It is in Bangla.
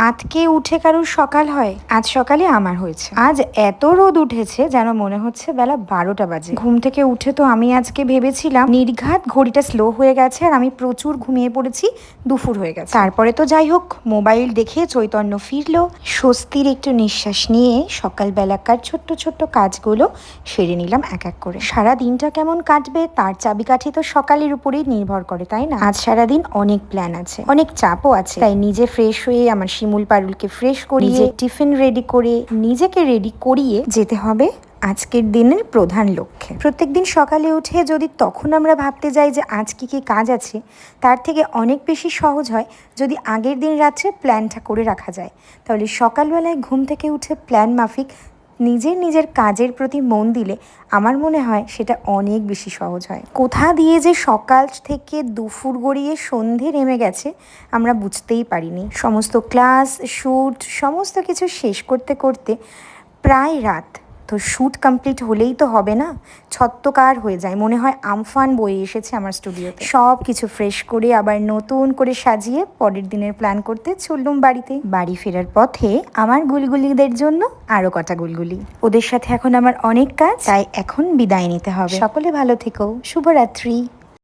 আজকে উঠে কারুর সকাল হয়? আজ সকালে আমার হয়েছে। আজ এত রোদ উঠেছে যেন মনে হচ্ছে বেলা 12টা বাজে। ঘুম থেকে উঠে তো আমি আজকে ভেবেছিলাম নির্ঘাত ঘড়িটা স্লো হয়ে গেছে আর আমি প্রচুর ঘুমিয়ে পড়েছি, দুপুর হয়ে গেছে। তারপরে তো যাই হোক, মোবাইল দেখে চৈতন্য ফিরলো। স্বস্তির একটু নিঃশ্বাস নিয়ে সকালবেলাকার ছোট্ট ছোট্ট কাজগুলো সেরে নিলাম এক এক করে। সারা দিনটা কেমন কাটবে তার চাবিকাঠি তো সকালের উপরেই নির্ভর করে, তাই না? আজ সারাদিন অনেক প্ল্যান আছে, অনেক চাপও আছে। তাই নিজে ফ্রেশ হয়ে আমার শিমুল পারুলকে ফ্রেশ করিয়ে টিফিন রেডি করে নিজেকে রেডি করিয়ে যেতে হবে আজকের দিনের প্রধান লক্ষ্যে। প্রত্যেকদিন সকালে উঠে যদি তখন আমরা ভাবতে যাই যে আজ কি কি কাজ আছে, তার থেকে অনেক বেশি সহজ হয় যদি আগের দিন রাত্রে প্ল্যানটা করে রাখা যায়। তাহলে সকালবেলায় ঘুম থেকে উঠে প্ল্যান মাফিক নিজের কাজের প্রতি মন দিলে আমার মনে হয় সেটা অনেক বেশি সহজ হয়। কোথা দিয়ে যে সকাল থেকে দুপুর গড়িয়ে সন্ধে নেমে গেছে আমরা বুঝতেই পারিনি। সমস্ত ক্লাস, শ্যুট, সমস্ত কিছু শেষ করতে করতে প্রায় রাত। তো শ্যুট কমপ্লিট হলেই তো হবে না, ছত্রকার হয়ে যায়, মনে হয় আমফান বয়ে এসেছে আমার স্টুডিওতে। সব কিছু ফ্রেশ করে আবার নতুন করে সাজিয়ে পরের দিনের প্ল্যান করতে চললুম বাড়িতে। বাড়ি ফেরার পথে আমার গুলগুলিদের জন্য আরো কটা গুলগুলি। ওদের সাথে এখন আমার অনেক কাজ, তাই এখন বিদায় নিতে হবে। সকলে ভালো থেকো, শুভরাত্রি।